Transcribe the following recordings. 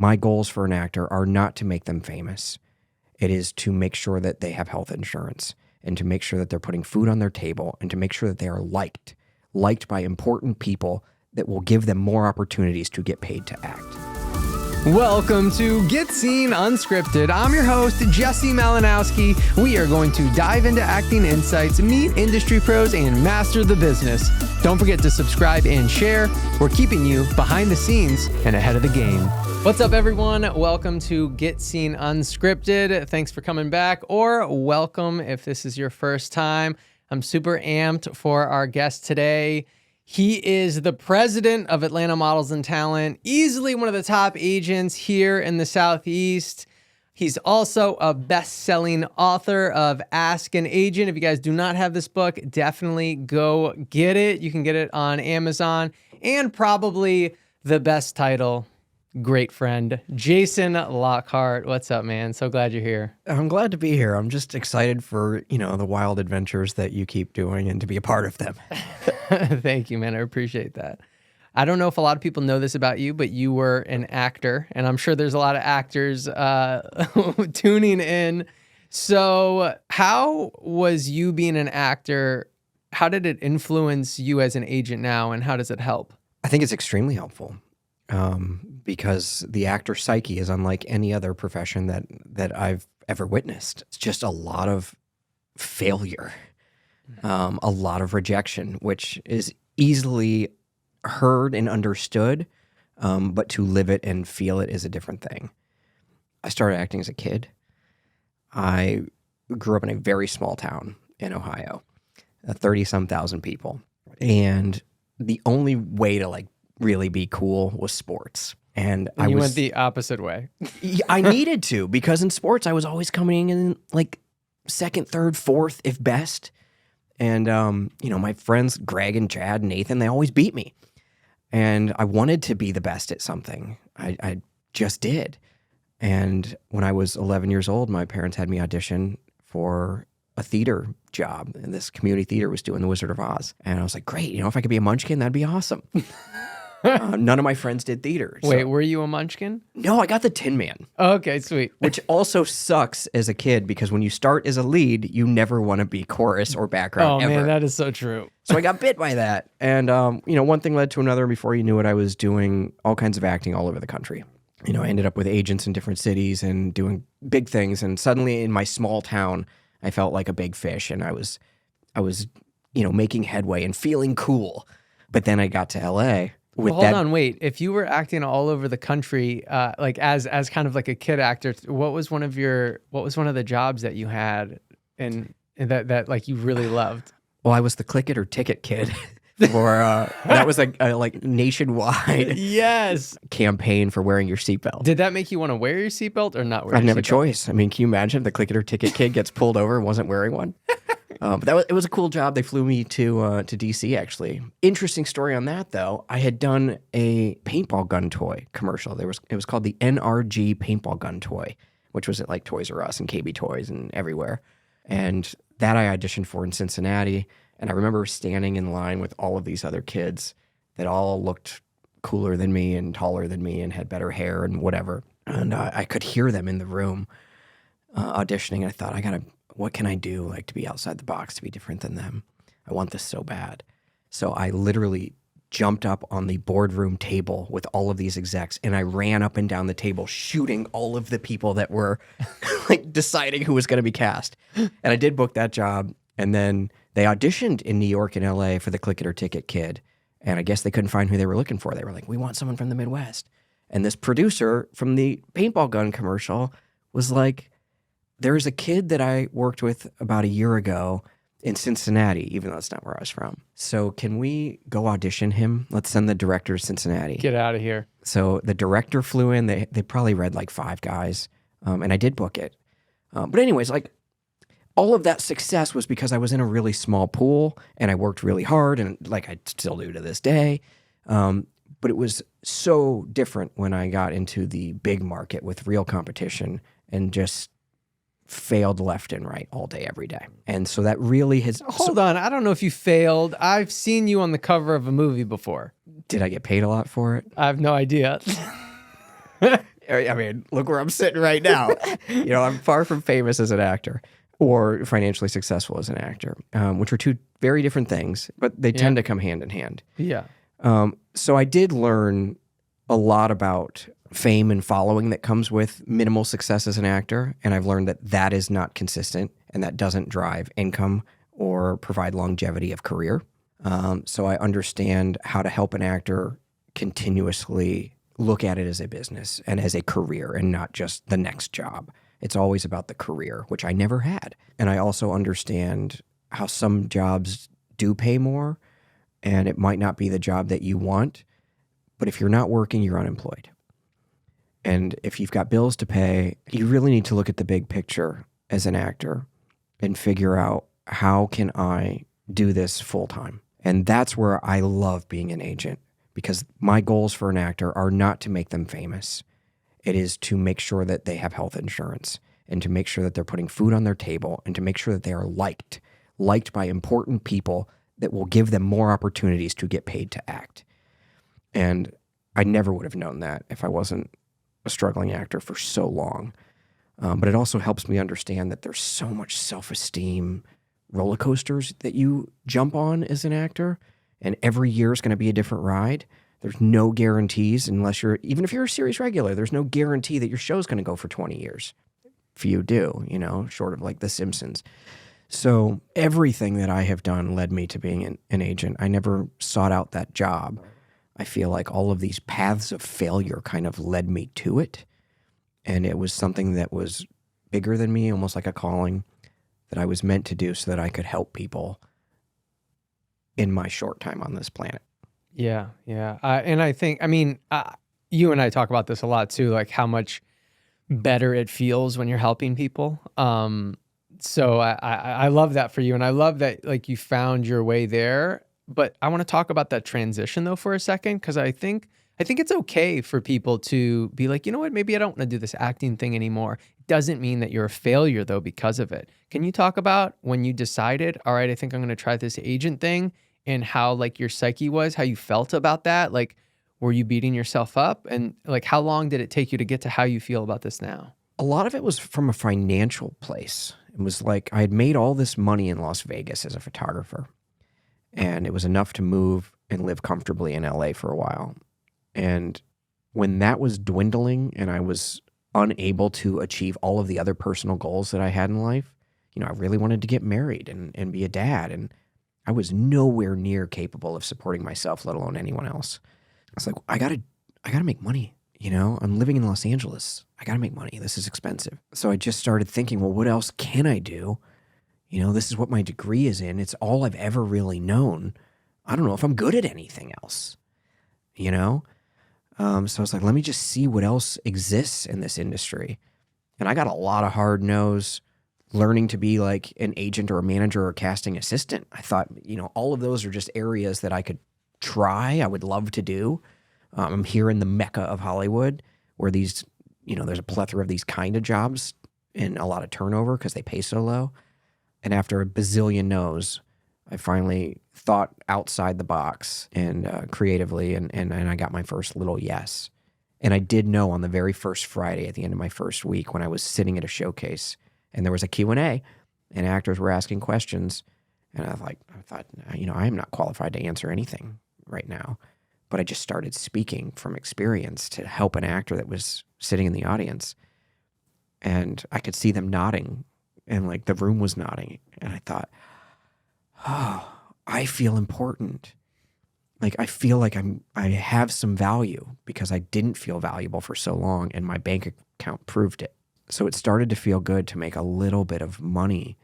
My goals for an actor are not to make them famous. It is to make sure that they have health insurance and to make sure that they're putting food on their table and to make sure that they are liked by important people that will give them more opportunities to get paid to act. Welcome to Get Scene Unscripted. I'm your host, Jesse Malinowski. We are going to dive into acting insights, meet industry pros, and master the business. Don't forget to subscribe and share. We're keeping you behind the scenes and ahead of the game. What's up, everyone? Welcome to Get Scene Unscripted. Thanks for coming back, or welcome if this is your first time. I'm super amped for our guest today. He is the president of Atlanta Models and Talent, easily one of the top agents here in the Southeast. He's also a best-selling author of Ask an Agent. If you guys do not have this book, definitely go get it. You can get it on Amazon. And probably the best title, great friend, Jason Lockhart. What's up, man? So glad you're here. I'm glad to be here. I'm just excited for, the wild adventures that you keep doing and to be a part of them. Thank you, man. I appreciate that. I don't know if a lot of people know this about you, but you were an actor, and I'm sure there's a lot of actors tuning in. So how was you being an actor? How did it influence you as an agent now, and how does it help? I think it's extremely helpful because the actor psyche is unlike any other profession that I've ever witnessed. It's just a lot of failure. A lot of rejection, which is easily heard and understood, but to live it and feel it is a different thing. I started acting as a kid. I grew up in a very small town in Ohio, 30-some thousand people. And the only way to really be cool was sports. And you went the opposite way. I needed to, because in sports, I was always coming in second, third, fourth, if best. And, my friends, Greg and Chad and Nathan, they always beat me. And I wanted to be the best at something. I just did. And when I was 11 years old, my parents had me audition for a theater job. And this community theater was doing The Wizard of Oz. And I was like, great, if I could be a munchkin, that'd be awesome. None of my friends did theater. Wait, were you a munchkin? No, I got the Tin Man. Okay, sweet. Which also sucks as a kid because when you start as a lead, you never want to be chorus or background ever. Oh, man, that is so true. So I got bit by that. And, one thing led to another. Before you knew it, I was doing all kinds of acting all over the country. I ended up with agents in different cities and doing big things. And suddenly in my small town, I felt like a big fish. And I was making headway and feeling cool. But then I got to L.A., hold on, wait. If you were acting all over the country, as kind of like a kid actor, what was one of the jobs that you had and that you really loved? Well, I was the click it or ticket kid for that was a nationwide campaign for wearing your seatbelt. Did that make you want to wear your seatbelt or not wear? I didn't have a choice. I mean, can you imagine if the click it or ticket kid gets pulled over and wasn't wearing one? But it was a cool job. They flew me to DC, actually. Interesting story on that, though. I had done a paintball gun toy commercial. It was called the NRG paintball gun toy, which was at Toys R Us and KB Toys and everywhere. And that I auditioned for in Cincinnati. And I remember standing in line with all of these other kids that all looked cooler than me and taller than me and had better hair and whatever. And I could hear them in the room auditioning. I thought, what can I do to be outside the box, to be different than them? I want this so bad. So I literally jumped up on the boardroom table with all of these execs and I ran up and down the table shooting all of the people that were deciding who was going to be cast. And I did book that job. And then they auditioned in New York and LA for the Click It or Ticket Kid. And I guess they couldn't find who they were looking for. They were like, we want someone from the Midwest. And this producer from the paintball gun commercial was like, there's a kid that I worked with about a year ago in Cincinnati, even though that's not where I was from. So can we go audition him? Let's send the director to Cincinnati. Get out of here. So the director flew in. They probably read 5 guys, and I did book it. But anyways, all of that success was because I was in a really small pool, and I worked really hard, and I still do to this day. But it was so different when I got into the big market with real competition and just failed left and right all day, every day. And so that really has... Hold on. I don't know if you failed. I've seen you on the cover of a movie before. Did I get paid a lot for it? I have no idea. I mean, look where I'm sitting right now. I'm far from famous as an actor or financially successful as an actor, which are two very different things, but they tend to come hand in hand. Yeah. So I did learn a lot about fame and following that comes with minimal success as an actor, and I've learned that that is not consistent and that doesn't drive income or provide longevity of career. So I understand how to help an actor continuously look at it as a business and as a career and not just the next job. It's always about the career, which I never had. And I also understand how some jobs do pay more and it might not be the job that you want, but if you're not working, you're unemployed. And if you've got bills to pay, you really need to look at the big picture as an actor and figure out, how can I do this full time? And that's where I love being an agent, because my goals for an actor are not to make them famous. It is to make sure that they have health insurance and to make sure that they're putting food on their table and to make sure that they are liked by important people that will give them more opportunities to get paid to act. And I never would have known that if I wasn't a struggling actor for so long. But it also helps me understand that there's so much self-esteem roller coasters that you jump on as an actor, and every year is going to be a different ride. There's no guarantees even if you're a series regular, there's no guarantee that your show's going to go for 20 years. Few do, short of like The Simpsons. So everything that I have done led me to being an agent. I never sought out that job. I feel like all of these paths of failure kind of led me to it. And it was something that was bigger than me, almost like a calling that I was meant to do so that I could help people in my short time on this planet. Yeah, yeah. And I think, you and I talk about this a lot too, like how much better it feels when you're helping people. So I love that for you. And I love that like you found your way there. But I want to talk about that transition though for a second, because I think it's okay for people to be like, you know what, maybe I don't want to do this acting thing anymore. It doesn't mean that you're a failure though because of it. Can you talk about when you decided, all right, I think I'm going to try this agent thing, and how like your psyche was, how you felt about that? Like, were you beating yourself up? And like, how long did it take you to get to how you feel about this now? A lot of it was from a financial place. It was like I had made all this money in Las Vegas as a photographer, and it was enough to move and live comfortably in LA for a while. And when that was dwindling and I was unable to achieve all of the other personal goals that I had in life, I really wanted to get married and be a dad. And I was nowhere near capable of supporting myself, let alone anyone else. I was like, I gotta make money. I'm living in Los Angeles. I gotta make money. This is expensive. So I just started thinking, well, what else can I do? This is what my degree is in. It's all I've ever really known. I don't know if I'm good at anything else, So I was like, let me just see what else exists in this industry. And I got a lot of hard no's learning to be like an agent or a manager or a casting assistant. I thought, all of those are just areas that I could try. I would love to do. I'm here in the Mecca of Hollywood where these, there's a plethora of these kind of jobs and a lot of turnover because they pay so low. And after a bazillion no's, I finally thought outside the box and creatively, and I got my first little yes. And I did know on the very first Friday at the end of my first week when I was sitting at a showcase and there was a Q&A and actors were asking questions. And I thought, I am not qualified to answer anything right now. But I just started speaking from experience to help an actor that was sitting in the audience. And I could see them nodding and like the room was nodding. And I thought, oh, I feel important. Like I feel like I have some value because I didn't feel valuable for so long and my bank account proved it. So it started to feel good to make a little bit of money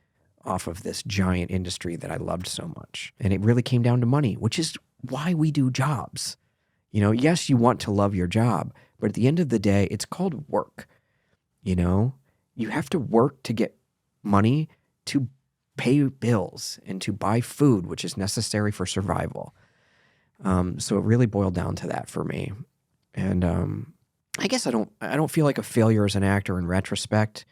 off of this giant industry that I loved so much. And it really came down to money, which is why we do jobs. Yes, you want to love your job, but at the end of the day, it's called work. You have to work to get money to pay bills and to buy food, which is necessary for survival. So it really boiled down to that for me. And I guess I don't feel like a failure as an actor in retrospect.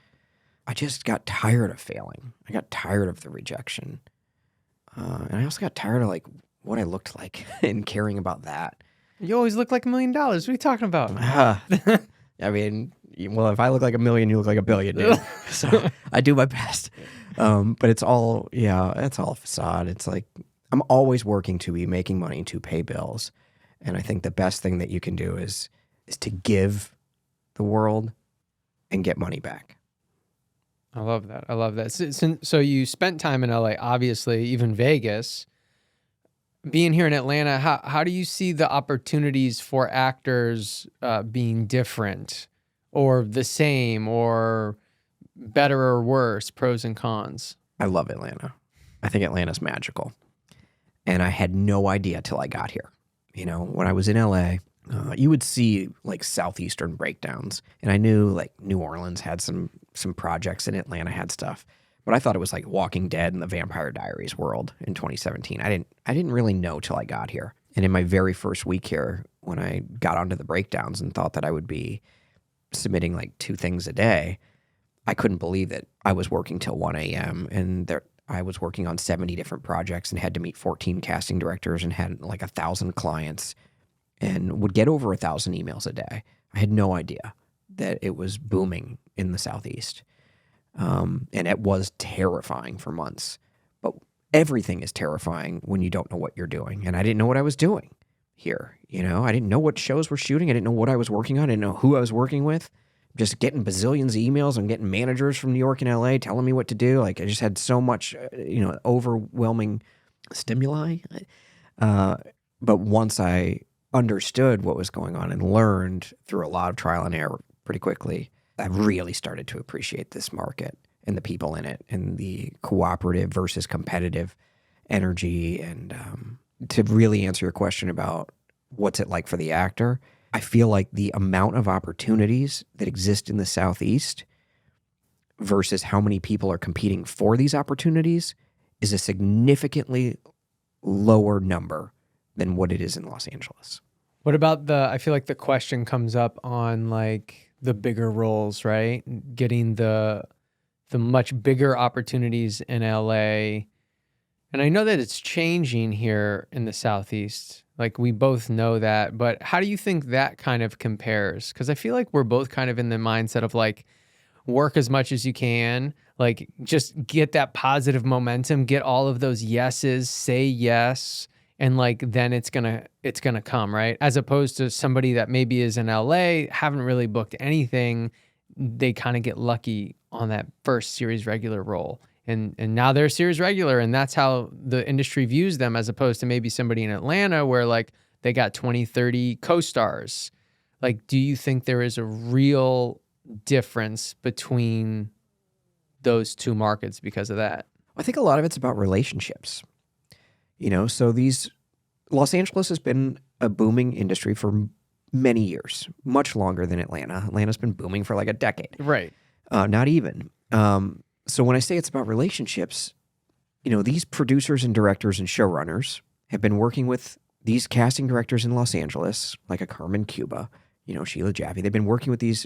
I just got tired of failing. I got tired of the rejection. And I also got tired of like what I looked like and caring about that. You always look like $1 million. What are you talking about? I mean, well, if I look like a million, you look like a billion, dude. So I do my best. But it's all, it's all facade. It's like, I'm always working to be making money to pay bills. And I think the best thing that you can do is to give the world and get money back. I love that. I love that. So you spent time in LA, obviously, even Vegas. Being here in Atlanta, how do you see the opportunities for actors being different or the same or better or worse, pros and cons? I love Atlanta. I think Atlanta's magical. And I had no idea till I got here. You know, when I was in LA, you would see like Southeastern breakdowns. And I knew like New Orleans had some projects and Atlanta had stuff. But I thought it was like Walking Dead and the Vampire Diaries world in 2017. I didn't really know till I got here. And in my very first week here, when I got onto the breakdowns and thought that I would be submitting like 2 things a day, I couldn't believe that I was working till 1 a.m. and I was working on 70 different projects and had to meet 14 casting directors and had like 1,000 clients and would get over 1,000 emails a day. I had no idea that it was booming in the Southeast. And it was terrifying for months. But everything is terrifying when you don't know what you're doing. And I didn't know what I was doing here. You know, I didn't know what shows were shooting. I didn't know what I was working on. I didn't know who I was working with. Just getting bazillions of emails and getting managers from New York and LA telling me what to do. Like I just had so much, overwhelming stimuli. But once I understood what was going on and learned through a lot of trial and error pretty quickly, I really started to appreciate this market and the people in it and the cooperative versus competitive energy. And to really answer your question about what's it like for the actor, I feel like the amount of opportunities that exist in the Southeast versus how many people are competing for these opportunities is a significantly lower number than what it is in Los Angeles. What about I feel like the question comes up on like the bigger roles, right? Getting the much bigger opportunities in LA. And I know that it's changing here in the Southeast. Like we both know that, but how do you think that kind of compares? Because I feel like we're both kind of in the mindset of like work as much as you can, like just get that positive momentum, get all of those yeses, say yes, and like then it's gonna come, right? As opposed to somebody that maybe is in LA, haven't really booked anything, they kind of get lucky on that first series regular role. And now they're a series regular, and that's how the industry views them, as opposed to maybe somebody in Atlanta where like they got 20, 30 co-stars. Like, do you think there is a real difference between those two markets because of that? I think a lot of it's about relationships. You know, so Los Angeles has been a booming industry for many years, much longer than Atlanta. Atlanta's been booming for like a decade. Right. Not even. So when I say it's about relationships, these producers and directors and showrunners have been working with these casting directors in Los Angeles, like a Carmen Cuba, Sheila Jaffe. They've been working with these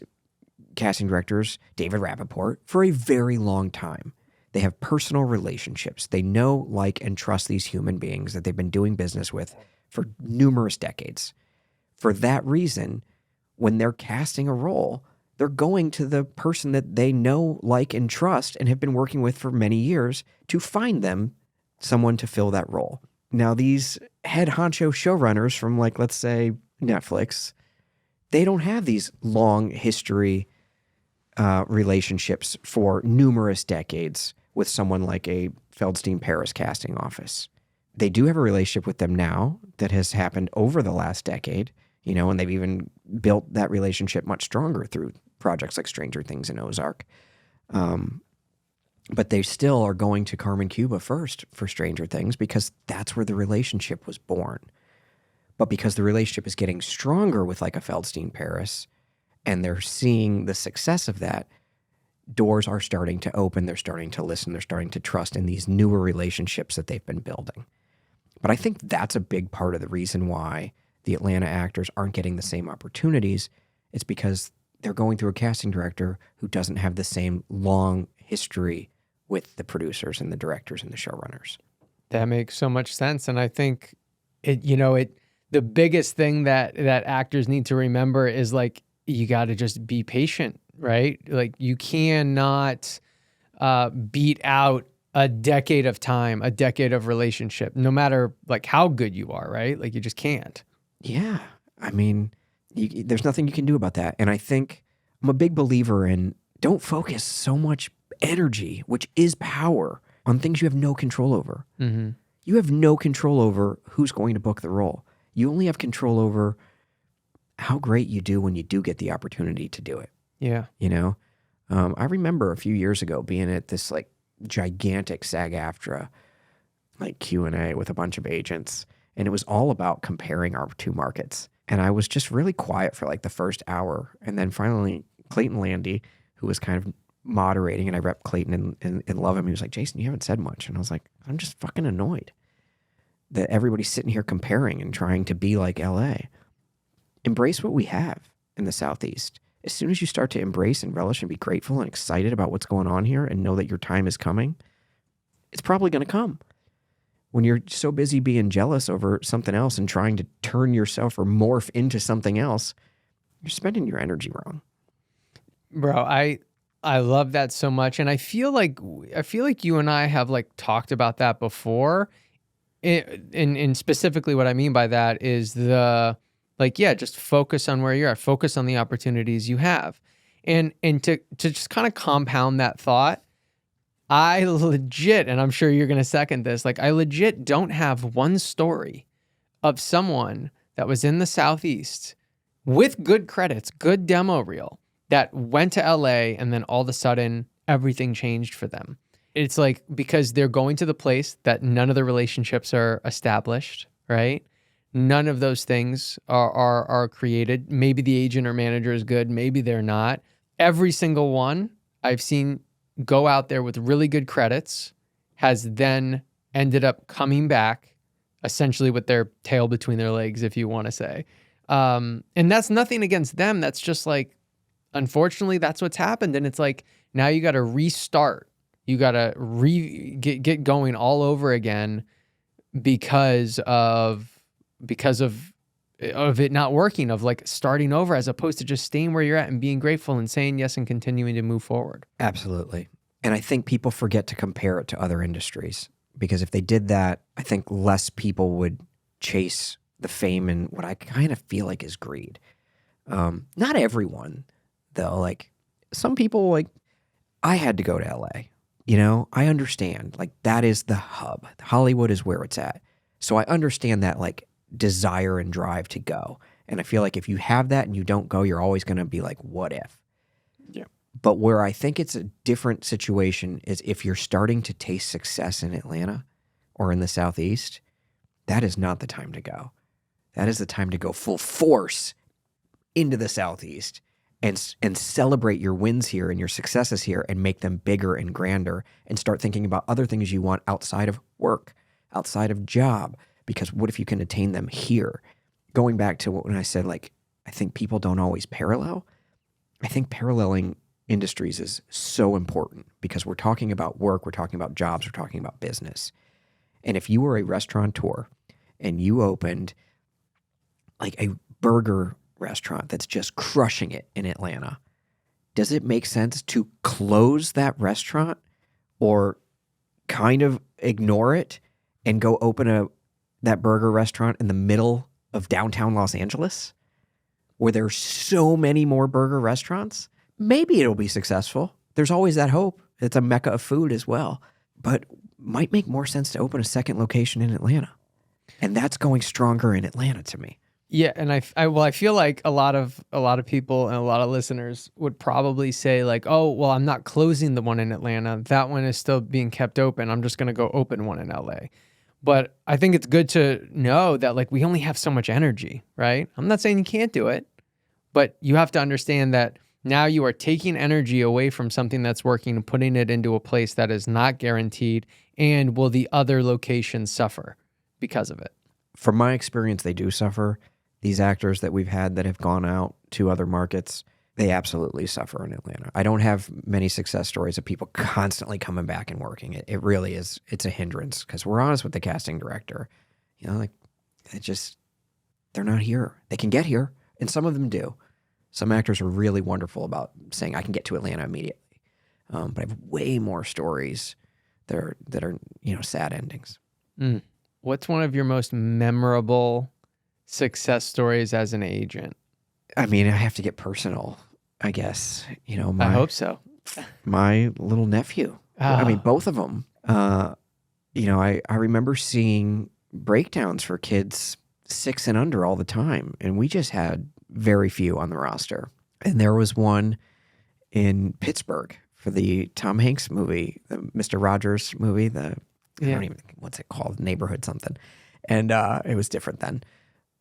casting directors, David Rappaport, for a very long time. They have personal relationships. They know, like, and trust these human beings that they've been doing business with for numerous decades. For that reason, when they're casting a role, they're going to the person that they know, like, and trust and have been working with for many years to find them someone to fill that role. Now, these head honcho showrunners from, like, let's say Netflix, they don't have these long history relationships for numerous decades with someone like a Feldstein Paris casting office. They do have a relationship with them now that has happened over the last decade, and they've even built that relationship much stronger through projects like Stranger Things and Ozark. But they still are going to Carmen Cuba first for Stranger Things because that's where the relationship was born. But because the relationship is getting stronger with like a Feldstein Paris and they're seeing the success of that, doors are starting to open, they're starting to listen, they're starting to trust in these newer relationships that they've been building. But I think that's a big part of the reason why the Atlanta actors aren't getting the same opportunities. It's because they're going through a casting director who doesn't have the same long history with the producers and the directors and the showrunners. That makes so much sense. And I think the biggest thing that actors need to remember is like, you got to just be patient, right? Like you cannot beat out a decade of time, a decade of relationship, no matter like how good you are, right? Like you just can't. Yeah. I mean, there's nothing you can do about that. And I think I'm a big believer in don't focus so much energy, which is power, on things you have no control over. Mm-hmm. You have no control over who's going to book the role. You only have control over how great you do when you do get the opportunity to do it. Yeah. You know, I remember a few years ago being at this like gigantic SAG-AFTRA like Q&A with a bunch of agents, and it was all about comparing our two markets. And I was just really quiet for like the first hour, and then finally Clayton Landy, who was kind of moderating, and I rep Clayton and love him. He was like, Jason, you haven't said much. And I was like, I'm just fucking annoyed that everybody's sitting here comparing and trying to be like LA. Embrace what we have in the Southeast. As soon as you start to embrace and relish and be grateful and excited about what's going on here and know that your time is coming, it's probably going to come. When you're so busy being jealous over something else and trying to turn yourself or morph into something else, you're spending your energy wrong. Bro, I love that so much. And I feel like you and I have like talked about that before. And specifically what I mean by that is just focus on where you're at, focus on the opportunities you have. And to just kind of compound that thought, I legit, and I'm sure you're going to second this, like I legit don't have one story of someone that was in the Southeast with good credits, good demo reel, that went to LA and then all of a sudden everything changed for them. It's like because they're going to the place that none of the relationships are established, right? None of those things are created. Maybe the agent or manager is good, maybe they're not. Every single one I've seen go out there with really good credits has then ended up coming back essentially with their tail between their legs, if you want to say. And that's nothing against them. That's just like, unfortunately, that's what's happened. And it's like, now you got to restart. You got to get going all over again because of it not working, of like starting over as opposed to just staying where you're at and being grateful and saying yes and continuing to move forward. Absolutely. And I think people forget to compare it to other industries, because if they did that, I think less people would chase the fame and what I kind of feel like is greed. Not everyone, though. Like some people, like I had to go to LA. You know, I understand. Like that is the hub. Hollywood is where it's at. So I understand that like desire and drive to go. And I feel like if you have that and you don't go, you're always going to be like, what if? Yeah. But where I think it's a different situation is if you're starting to taste success in Atlanta or in the Southeast, that is not the time to go. That is the time to go full force into the Southeast and celebrate your wins here and your successes here and make them bigger and grander and start thinking about other things you want outside of work, outside of job, because what if you can attain them here? Going back to when I said, like, I think people don't always parallel. I think paralleling industries is so important because we're talking about work, we're talking about jobs, we're talking about business. And if you were a restaurateur and you opened like a burger restaurant that's just crushing it in Atlanta, does it make sense to close that restaurant or kind of ignore it and go open that burger restaurant in the middle of downtown Los Angeles where there's so many more burger restaurants? Maybe it'll be successful. There's always that hope. It's a mecca of food as well, but might make more sense to open a second location in Atlanta. And that's going stronger in Atlanta to me. Yeah, and I feel like a lot of people and a lot of listeners would probably say like, oh, well, I'm not closing the one in Atlanta. That one is still being kept open. I'm just going to go open one in LA. But I think it's good to know that like we only have so much energy, right? I'm not saying you can't do it, but you have to understand that now you are taking energy away from something that's working and putting it into a place that is not guaranteed, and will the other locations suffer because of it? From my experience, they do suffer. These actors that we've had that have gone out to other markets, they absolutely suffer in Atlanta. I don't have many success stories of people constantly coming back and working. It really is. It's a hindrance because we're honest with the casting director. You know, like they're not here. They can get here, and some of them do. Some actors are really wonderful about saying, I can get to Atlanta immediately. But I have way more stories that are sad endings. What's one of your most memorable success stories as an agent? I mean, I have to get personal, I guess. I hope so. My little nephew. I mean, both of them. I remember seeing breakdowns for kids 6 and under all the time, and we just had very few on the roster. And there was one in Pittsburgh for the Tom Hanks movie, the Mr. Rogers movie, I don't even think, what's it called? Neighborhood something. And it was different then.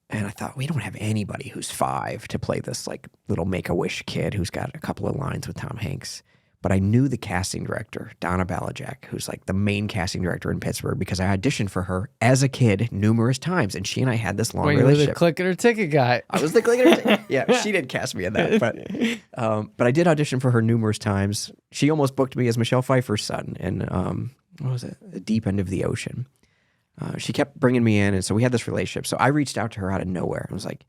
And I thought, we don't have anybody who's 5 to play this like little Make-A-Wish kid who's got a couple of lines with Tom Hanks. But I knew the casting director, Donna Balajak, who's like the main casting director in Pittsburgh, because I auditioned for her as a kid numerous times, and she and I had this long relationship. You were the click it or ticket guy. I was the click it or ticket. Yeah, she did cast me in that, but I did audition for her numerous times. She almost booked me as Michelle Pfeiffer's son in what was it, The Deep End of the Ocean. She kept bringing me in, and so we had this relationship. So I reached out to her out of nowhere. I was like,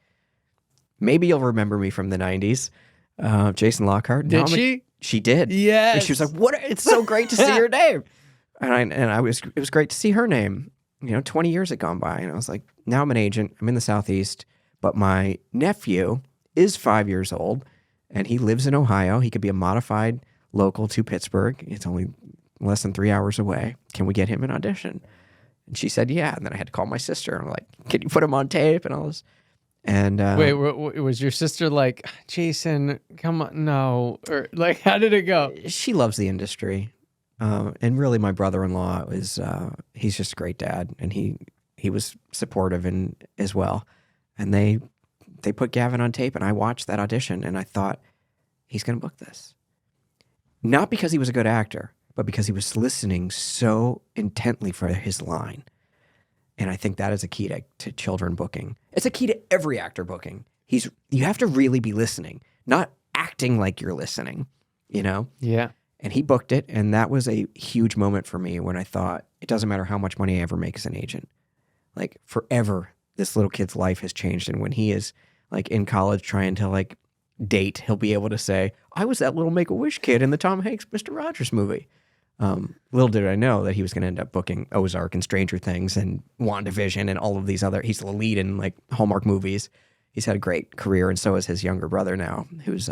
maybe you'll remember me from the 90s. Jason Lockhart. Did she? She did. Yes. And she was like, "What? It's so great to see your name." It was great to see her name. 20 years had gone by, and I was like, now I'm an agent. I'm in the Southeast, but my nephew is 5 years old, and he lives in Ohio. He could be a modified local to Pittsburgh. It's only less than 3 hours away. Can we get him an audition? And she said, yeah. And then I had to call my sister. I'm like, can you put him on tape and all this? And wait, was your sister like, Jason, come on, no, or like, how did it go? She loves the industry, and really, my brother-in-law he's just a great dad, and he was supportive and as well. And they put Gavin on tape, and I watched that audition, and I thought, he's going to book this, not because he was a good actor, but because he was listening so intently for his line. And I think that is a key to children booking. It's a key to every actor booking. You have to really be listening, not acting like you're listening, Yeah. And he booked it, and that was a huge moment for me when I thought, it doesn't matter how much money I ever make as an agent. Like, forever, this little kid's life has changed. And when he is, like, in college trying to, like, date, he'll be able to say, I was that little Make-A-Wish kid in the Tom Hanks Mr. Rogers movie. Little did I know that he was going to end up booking Ozark and Stranger Things and WandaVision and all of these other. He's the lead in like Hallmark movies. He's had a great career, and so is his younger brother now, who's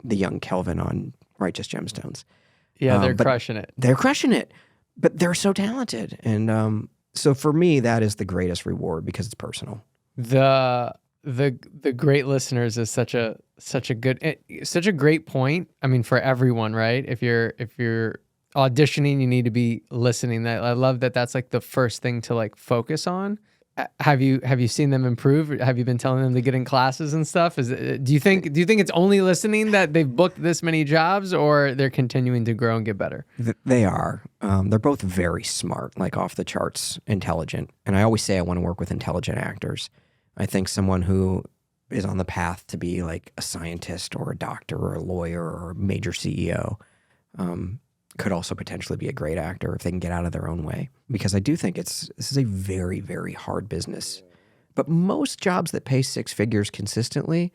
the young Kelvin on Righteous Gemstones. Yeah, they're crushing it. They're crushing it, but they're so talented, and so for me, that is the greatest reward because it's personal. The great listeners is such a great point. I mean, for everyone, right? If you're auditioning, you need to be listening. I love that. That's like the first thing to like focus on. Have you seen them improve? Have you been telling them to get in classes and stuff? Do you think it's only listening that they've booked this many jobs, or they're continuing to grow and get better? They are. They're both very smart, like off the charts, intelligent. And I always say I want to work with intelligent actors. I think someone who is on the path to be like a scientist or a doctor or a lawyer or a major CEO could also potentially be a great actor if they can get out of their own way. Because I do think this is a very, very hard business. But most jobs that pay 6 figures consistently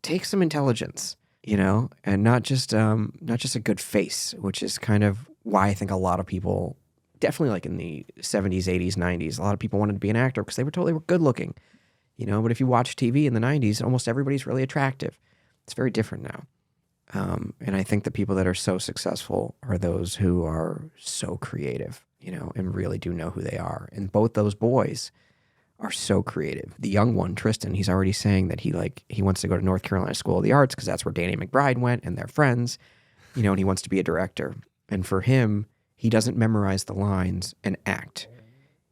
take some intelligence, and not just a good face, which is kind of why I think a lot of people, definitely like in the 70s, 80s, 90s, a lot of people wanted to be an actor because they were told they were good looking, but if you watch TV in the 90s, almost everybody's really attractive. It's very different now. And I think the people that are so successful are those who are so creative, and really do know who they are. And both those boys are so creative. The young one, Tristan, he's already saying that he wants to go to North Carolina School of the Arts because that's where Danny McBride went and they're friends, and he wants to be a director. And for him, he doesn't memorize the lines and act.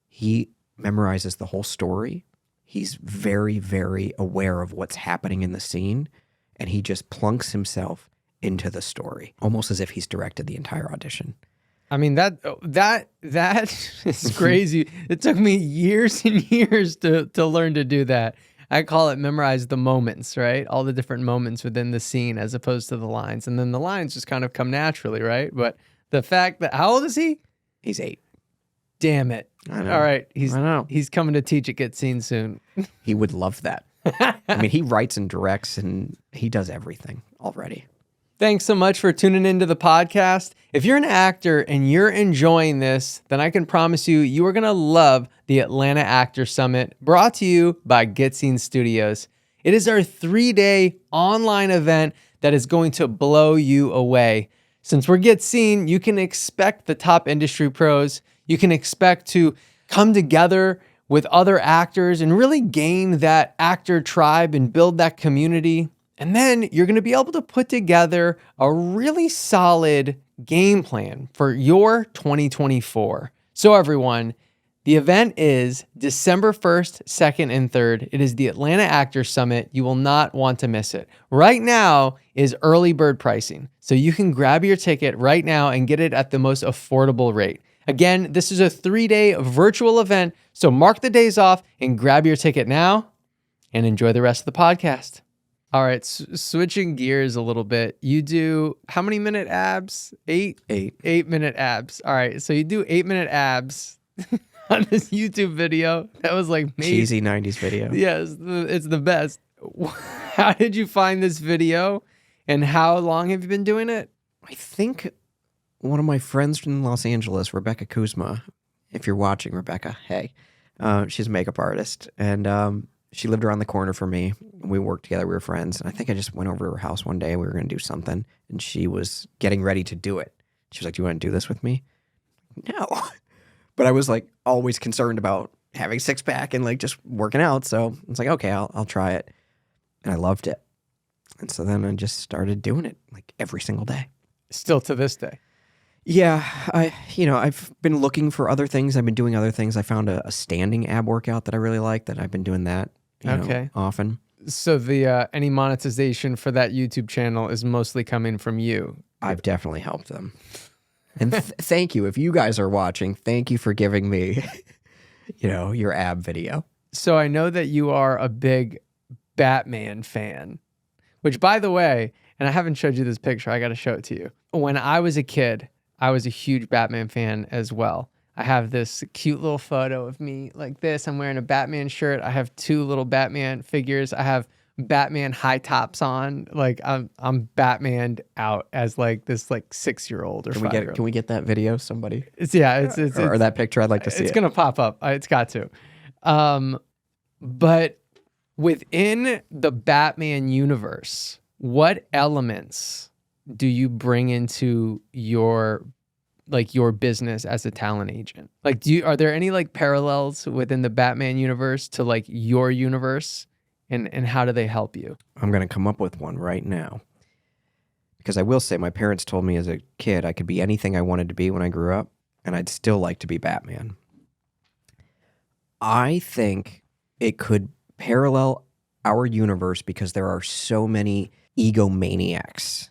He memorizes the whole story. He's very, very aware of what's happening in the scene, and he just plunks himself into the story, almost as if he's directed the entire audition. I mean, that is crazy. It took me years and years to learn to do that. I call it memorize the moments, right? All the different moments within the scene as opposed to the lines. And then the lines just kind of come naturally, right? But the fact that, how old is he? He's 8. Damn it. I know. All right. He's coming to teach at Get Seen soon. He would love that. I mean, he writes and directs and he does everything already. Thanks so much for tuning into the podcast. If you're an actor and you're enjoying this, then I can promise you are going to love the Atlanta Actor Summit, brought to you by Get Scene Studios. It is our 3-day online event that is going to blow you away. Since we're Get Scene, you can expect the top industry pros. You can expect to come together with other actors and really gain that actor tribe and build that community. And then you're going to be able to put together a really solid game plan for your 2024. So everyone, the event is December 1st, 2nd, and 3rd. It is the Atlanta Actor Summit. You will not want to miss it. Right now is early bird pricing. So you can grab your ticket right now and get it at the most affordable rate. Again, this is a 3-day virtual event. So mark the days off and grab your ticket now and enjoy the rest of the podcast. All right, switching gears a little bit. You do how many minute abs? 8? 8-minute abs. All right, so you do 8-minute abs on this YouTube video that was like made. Cheesy 90s video. Yes, it's the best. How did you find this video and how long have you been doing it? I think one of my friends from Los Angeles, Rebecca Kuzma, if you're watching, Rebecca, hey, she's a makeup artist, and she lived around the corner from me. We worked together. We were friends. And I think I just went over to her house one day. We were going to do something. And she was getting ready to do it. She was like, do you want to do this with me? No. But I was like always concerned about having a six-pack and like just working out. So I was like, okay, I'll try it. And I loved it. And so then I just started doing it like every single day. Still to this day. Yeah, I've been looking for other things. I've been doing other things. I found a standing ab workout that I really like, that I've been doing that often. So the any monetization for that YouTube channel is mostly coming from you. I've definitely helped them. And thank you. If you guys are watching, thank you for giving me, your ab video. So I know that you are a big Batman fan, which, by the way, and I haven't showed you this picture. I got to show it to you. When I was a kid, I was a huge Batman fan as well. I have this cute little photo of me like this. I'm wearing a Batman shirt. I have 2 little Batman figures. I have Batman high tops on. Like I'm Batmaned out as like this like 6-year-old or 5-year-old. Can we get that video, somebody? It's or that picture. I'd like to see It's gonna pop up. It's got to. But within the Batman universe, what elements do you bring into your business as a talent agent? Like, are there any like parallels within the Batman universe to like your universe, and how do they help you? I'm going to come up with one right now, because I will say my parents told me as a kid I could be anything I wanted to be when I grew up, and I'd still like to be Batman. I think it could parallel our universe because there are so many egomaniacs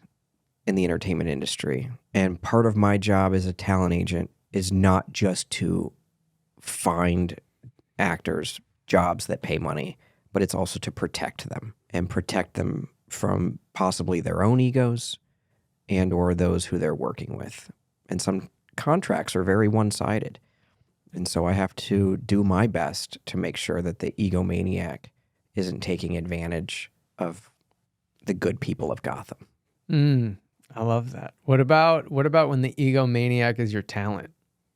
in the entertainment industry. And part of my job as a talent agent is not just to find actors jobs that pay money, but it's also to protect them from possibly their own egos and or those who they're working with. And some contracts are very one-sided. And so I have to do my best to make sure that the egomaniac isn't taking advantage of the good people of Gotham. I love that. What about when the egomaniac is your talent?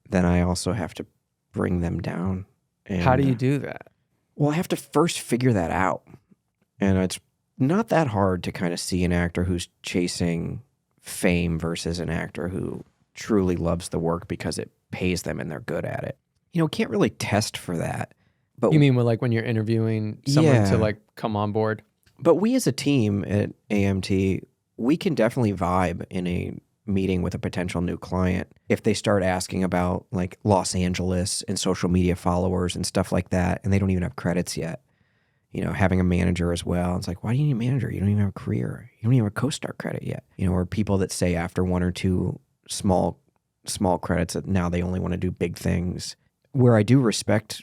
Then I also have to bring them down. And, how do you do that? Well, I have to first figure that out. And it's not that hard to kind of see an actor who's chasing fame versus an actor who truly loves the work because it pays them and they're good at it. Can't really test for that. But you mean when you're interviewing someone to like come on board? But we as a team at AMT, we can definitely vibe in a meeting with a potential new client if they start asking about like Los Angeles and social media followers and stuff like that, and they don't even have credits yet. Having a manager as well. It's like, why do you need a manager? You don't even have a career. You don't even have a co-star credit yet. Or people that say after 1 or 2 small credits that now they only want to do big things. Where I do respect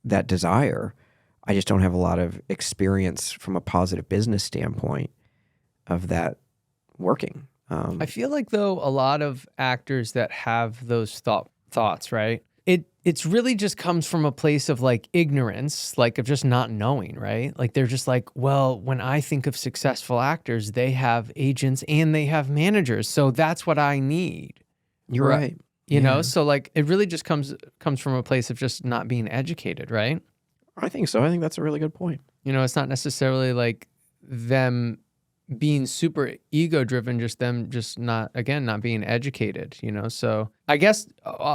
that desire, I just don't have a lot of experience from a positive business standpoint of that working. I feel like, though, a lot of actors that have those thoughts, right? it's really just comes from a place of like ignorance, like of just not knowing, right? Like they're just like, well, when I think of successful actors, they have agents and they have managers, so that's what I need. You're right. You know, so like it really just comes from a place of just not being educated, right? I think so. I think that's a really good point. You know, it's not necessarily like them being super ego driven, just them just not being educated, you know? So I guess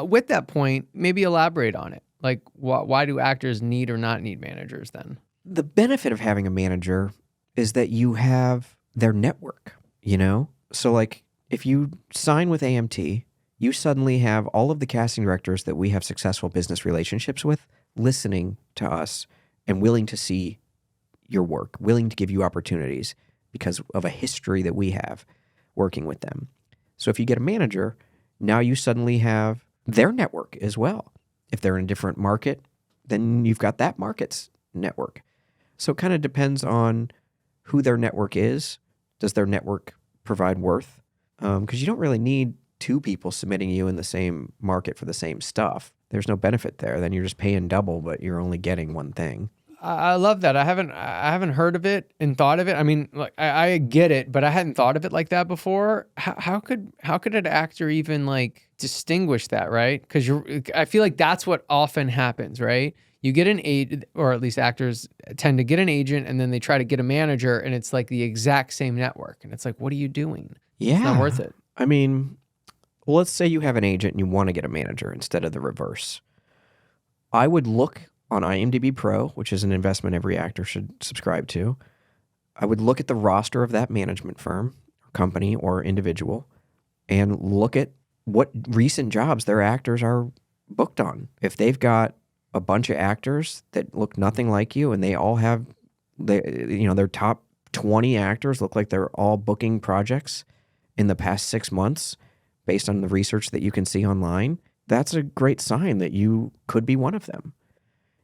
with that point, maybe elaborate on it. Like why do actors need or not need managers then? The benefit of having a manager is that you have their network, you know? So like if you sign with AMT, you suddenly have all of the casting directors that we have successful business relationships with listening to us and willing to see your work, willing to give you opportunities because of a history that we have working with them. So if you get a manager, now you suddenly have their network as well. If they're in a different market, then you've got that market's network. So it kind of depends on who their network is. Does their network provide worth? Because you don't really need two people submitting you in the same market for the same stuff. There's no benefit there. Then you're just paying double, but you're only getting one thing. I love that. I haven't heard of it and thought of it. I mean, like I get it, but I hadn't thought of it like that before. How could an actor even like distinguish that, right? Because I feel like that's what often happens, right? You get an agent, or at least actors tend to get an agent, and then they try to get a manager, and it's like the exact same network, and it's like, what are you doing? Yeah, it's not worth it. I mean, well, let's say you have an agent and you want to get a manager instead of the reverse. I would look on IMDb Pro, which is an investment every actor should subscribe to. I would look at the roster of that management firm, company, or individual, and look at what recent jobs their actors are booked on. If they've got a bunch of actors that look nothing like you, and they all have, their top 20 actors look like they're all booking projects in the past 6 months, based on the research that you can see online, that's a great sign that you could be one of them.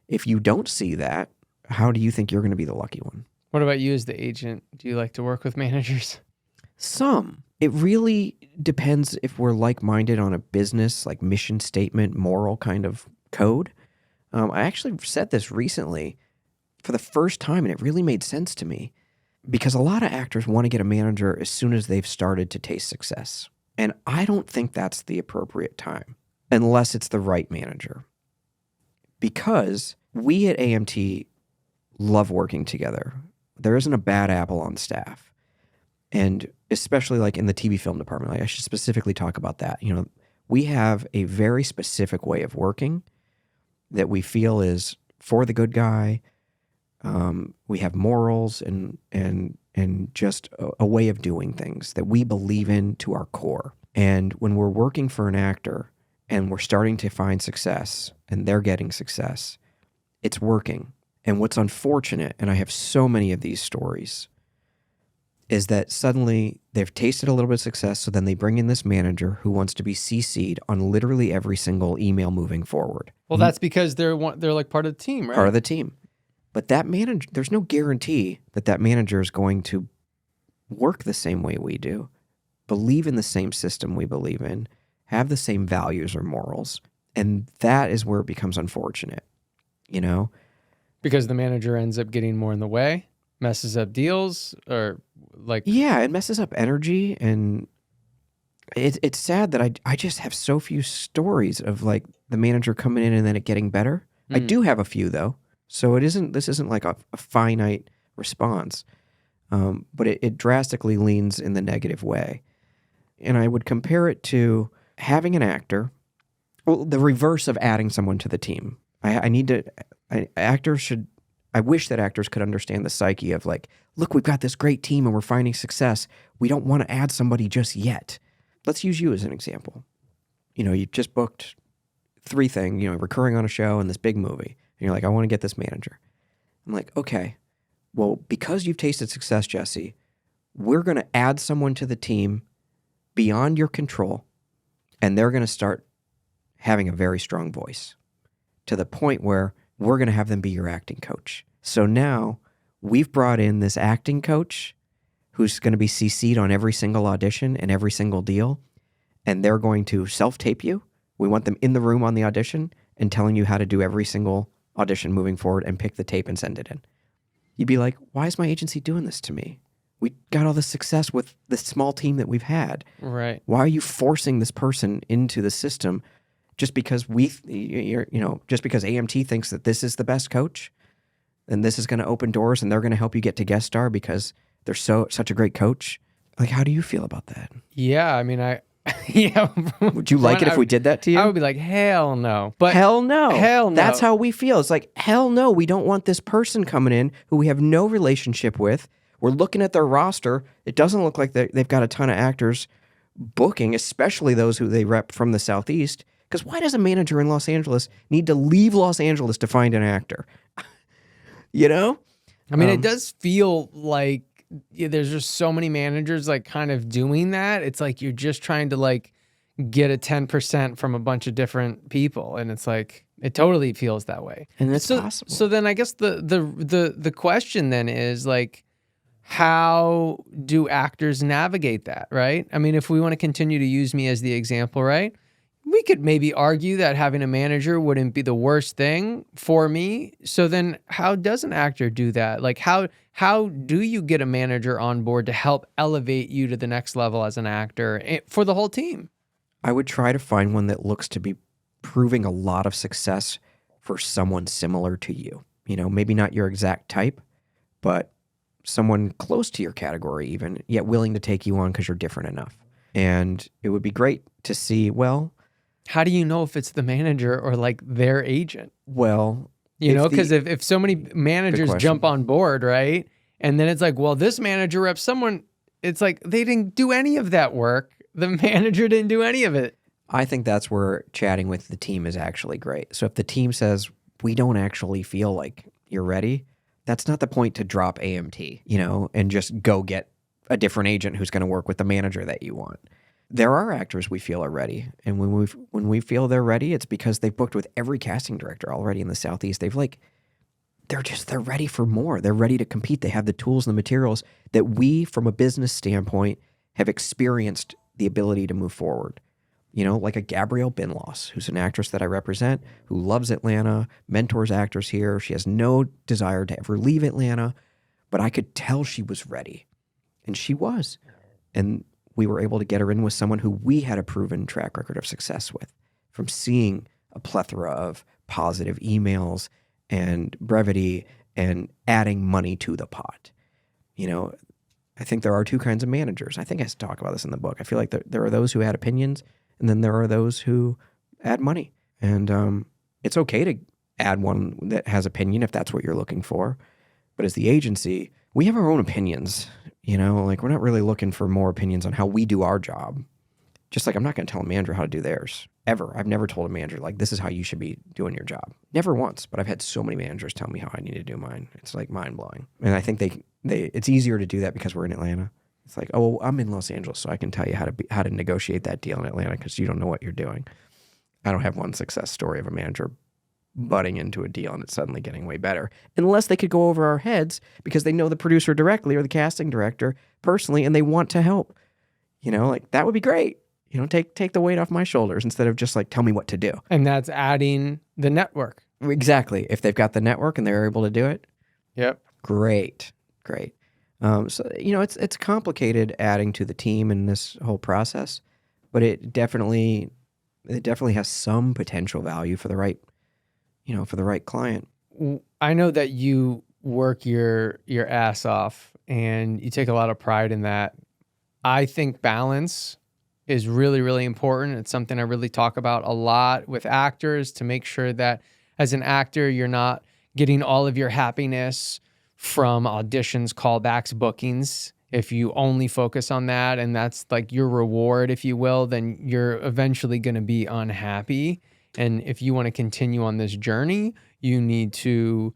If you don't see that, how do you think you're going to be the lucky one? What about you as the agent? Do you like to work with managers? Some. It really depends if we're like-minded on a business, like mission statement, moral kind of code. I actually said this recently for the first time, and it really made sense to me because a lot of actors want to get a manager as soon as they've started to taste success. And I don't think that's the appropriate time unless it's the right manager. Because we at AMT love working together. There isn't a bad apple on staff. And especially like in the TV film department, like I should specifically talk about that. You know, we have a very specific way of working that we feel is for the good guy. We have morals and just a way of doing things that we believe in to our core. And when we're working for an actor and we're starting to find success and they're getting success, it's working. And what's unfortunate, and I have so many of these stories, is that suddenly they've tasted a little bit of success, so then they bring in this manager who wants to be CC'd on literally every single email moving forward. Well, that's because they're like part of the team, right? Part of the team. But that manager, there's no guarantee that that manager is going to work the same way we do, believe in the same system we believe in, have the same values or morals. And that is where it becomes unfortunate, you know? Because the manager ends up getting more in the way, messes up deals, or like... Yeah, it messes up energy, and it's sad that I just have so few stories of like the manager coming in and then it getting better. I do have a few though. So this isn't like a finite response, but it drastically leans in the negative way. And I would compare it to having an actor, well, the reverse of adding someone to the team. I wish that actors could understand the psyche of like, look, we've got this great team and we're finding success. We don't want to add somebody just yet. Let's use you as an example. You know, you just booked 3 things, recurring on a show and this big movie. And you're like, I want to get this manager. I'm like, okay, well, because you've tasted success, Jesse, we're going to add someone to the team beyond your control, and they're going to start having a very strong voice to the point where we're going to have them be your acting coach. So now we've brought in this acting coach who's going to be CC'd on every single audition and every single deal, and they're going to self-tape you. We want them in the room on the audition, and telling you how to do every single audition moving forward and pick the tape and send it in. You'd be like, why is my agency doing this to me? We got all this success with the small team that we've had. Right. Why are you forcing this person into the system just because just because AMT thinks that this is the best coach and this is going to open doors and they're going to help you get to guest star because they're such a great coach? Like, how do you feel about that? Yeah, I mean, yeah. Would you like it if we did that to you? I would be like, hell no. But hell no. Hell no. That's how we feel. It's like, hell no, we don't want this person coming in who we have no relationship with. We're looking at their roster. It doesn't look like they've got a ton of actors booking, especially those who they rep from the Southeast. Because why does a manager in Los Angeles need to leave Los Angeles to find an actor? You know? I mean, it does feel like there's just so many managers like kind of doing that. It's like you're just trying to like get a 10% from a bunch of different people, and it's like it totally feels that way. And it's possible. So then I guess the question then is like, how do actors navigate that, right? I mean, if we want to continue to use me as the example, right? We could maybe argue that having a manager wouldn't be the worst thing for me. So then how does an actor do that? Like how do you get a manager on board to help elevate you to the next level as an actor for the whole team? I would try to find one that looks to be proving a lot of success for someone similar to you. You know, maybe not your exact type, but someone close to your category even, yet willing to take you on because you're different enough. And it would be great to see, well, how do you know if it's the manager or like their agent? Well, you know, because if so many managers jump on board, right? And then it's like, well, this manager reps someone, it's like they didn't do any of that work. The manager didn't do any of it. I think that's where chatting with the team is actually great. So if the team says, we don't actually feel like you're ready, that's not the point to drop AMT, you know, and just go get a different agent who's going to work with the manager that you want. There are actors we feel are ready, and when we feel they're ready, it's because they've booked with every casting director already in the Southeast. They're ready for more. They're ready to compete. They have the tools and the materials that we, from a business standpoint, have experienced the ability to move forward. You know, like a Gabrielle Binloss, who's an actress that I represent, who loves Atlanta, mentors actors here. She has no desire to ever leave Atlanta, but I could tell she was ready, and she was. And we were able to get her in with someone who we had a proven track record of success with, from seeing a plethora of positive emails and brevity and adding money to the pot. You know, I think there are two kinds of managers. I think I talk about this in the book. I feel like there are those who add opinions, and then there are those who add money. And it's okay to add one that has opinion if that's what you're looking for. But as the agency, we have our own opinions. You know, like we're not really looking for more opinions on how we do our job. Just like I'm not going to tell a manager how to do theirs, ever. I've never told a manager, like, this is how you should be doing your job. Never once, but I've had so many managers tell me how I need to do mine. It's like mind-blowing. And I think it's easier to do that because we're in Atlanta. It's like, oh, well, I'm in Los Angeles, so I can tell you how to negotiate that deal in Atlanta because you don't know what you're doing. I don't have one success story of a manager butting into a deal and it's suddenly getting way better, unless they could go over our heads because they know the producer directly or the casting director personally and they want to help. You know, like that would be great. You know, take the weight off my shoulders instead of just like tell me what to do. And that's adding the network. Exactly. If they've got the network and they're able to do it. Yep. Great. So, you know, it's complicated adding to the team in this whole process, but it definitely has some potential value for the right client. I know that you work your ass off and you take a lot of pride in that. I think balance is really, really important. It's something I really talk about a lot with actors to make sure that as an actor, you're not getting all of your happiness from auditions, callbacks, bookings. If you only focus on that and that's like your reward, if you will, then you're eventually going to be unhappy. And if you want to continue on this journey, you need to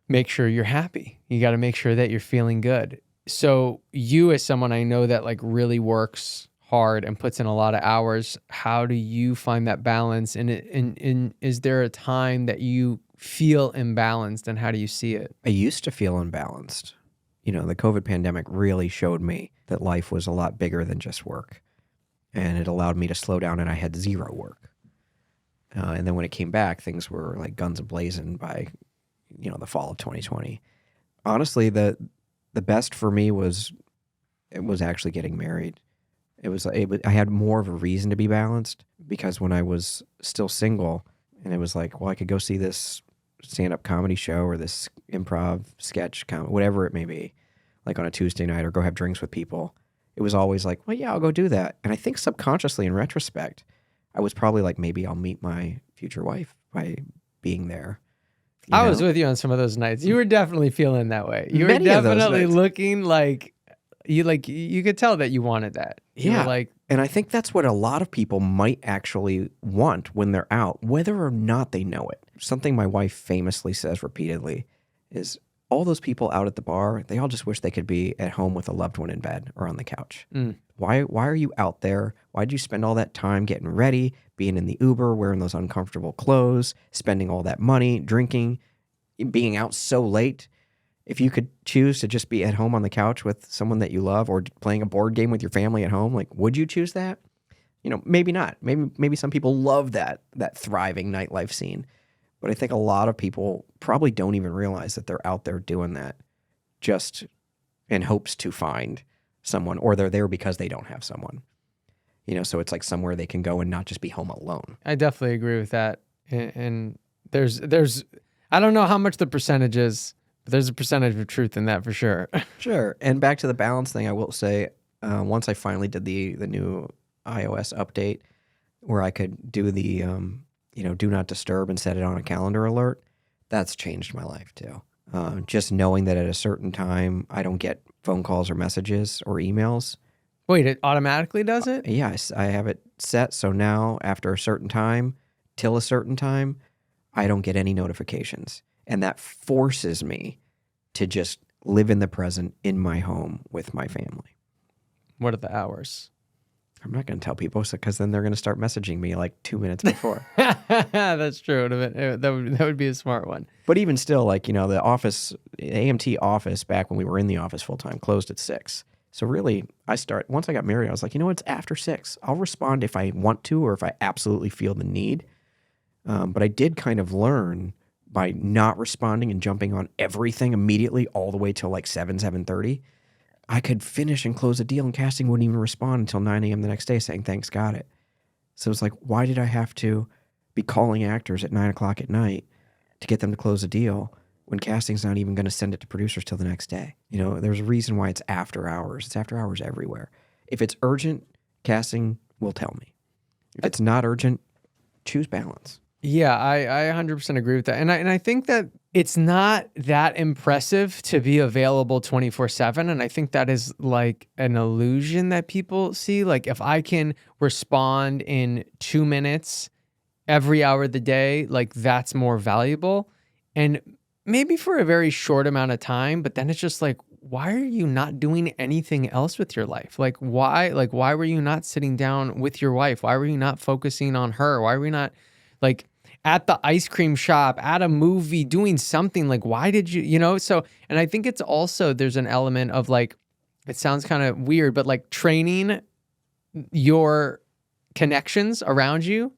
make sure you're happy. You got to make sure that you're feeling good. So you, as someone I know that like really works hard and puts in a lot of hours, how do you find that balance? And is there a time that you feel imbalanced, and how do you see it? I used to feel imbalanced. You know, the COVID pandemic really showed me that life was a lot bigger than just work. And it allowed me to slow down, and I had zero work. And then when it came back, things were like guns a-blazing by, the fall of 2020. Honestly, the best for me was actually getting married. I had more of a reason to be balanced because when I was still single and it was like, well, I could go see this stand-up comedy show or this improv sketch, whatever it may be, like on a Tuesday night or go have drinks with people. It was always like, well, yeah, I'll go do that. And I think subconsciously in retrospect, I was probably like, maybe I'll meet my future wife by being there. I was with you on some of those nights. You were definitely feeling that way. You Many were of those definitely nights. looking you could tell that you wanted that. You were and I think that's what a lot of people might actually want when they're out, whether or not they know it. Something my wife famously says repeatedly is all those people out at the bar, they all just wish they could be at home with a loved one in bed or on the couch. Why are you out there? Why'd you spend all that time getting ready, being in the Uber, wearing those uncomfortable clothes, spending all that money, drinking, being out so late? If you could choose to just be at home on the couch with someone that you love or playing a board game with your family at home, like, would you choose that? Maybe not. Maybe some people love that thriving nightlife scene. But I think a lot of people probably don't even realize that they're out there doing that just in hopes to find someone, or they're there because they don't have someone. So it's like somewhere they can go and not just be home alone. I definitely agree with that. And there's I don't know how much the percentage is, but there's a percentage of truth in that for sure. Sure. And back to the balance thing, I will say, once I finally did the new iOS update where I could do the do not disturb and set it on a calendar alert, that's changed my life too. Just knowing that at a certain time I don't get phone calls or messages or emails. Wait, it automatically does it? Yes, I have it set. So now after a certain time, till a certain time, I don't get any notifications. And that forces me to just live in the present in my home with my family. What are the hours? I'm not going to tell people because then they're going to start messaging me like 2 minutes before. That's true. That would be a smart one. But even still, like, the office, AMT office back when we were in the office full time closed at 6. So really, once I got married, I was like, it's after 6. I'll respond if I want to or if I absolutely feel the need. But I did kind of learn by not responding and jumping on everything immediately all the way till like 7:30. I could finish and close a deal and casting wouldn't even respond until 9 a.m. the next day saying, thanks, got it. So it's like, why did I have to be calling actors at 9 o'clock at night to get them to close a deal when casting's not even going to send it to producers till the next day? There's a reason why it's after hours. It's after hours everywhere. If it's urgent, casting will tell me. If it's not urgent, choose balance. Yeah, I 100% agree with that. And I think that it's not that impressive to be available 24/7. And I think that is like an illusion that people see. Like if I can respond in 2 minutes every hour of the day, like that's more valuable. And maybe for a very short amount of time, but then it's just like, why are you not doing anything else with your life? Like why were you not sitting down with your wife? Why were you not focusing on her? Why were you not like at the ice cream shop, at a movie, doing something? Like, why did you, so, and I think it's also, there's an element of like, it sounds kind of weird, but like training your connections around you.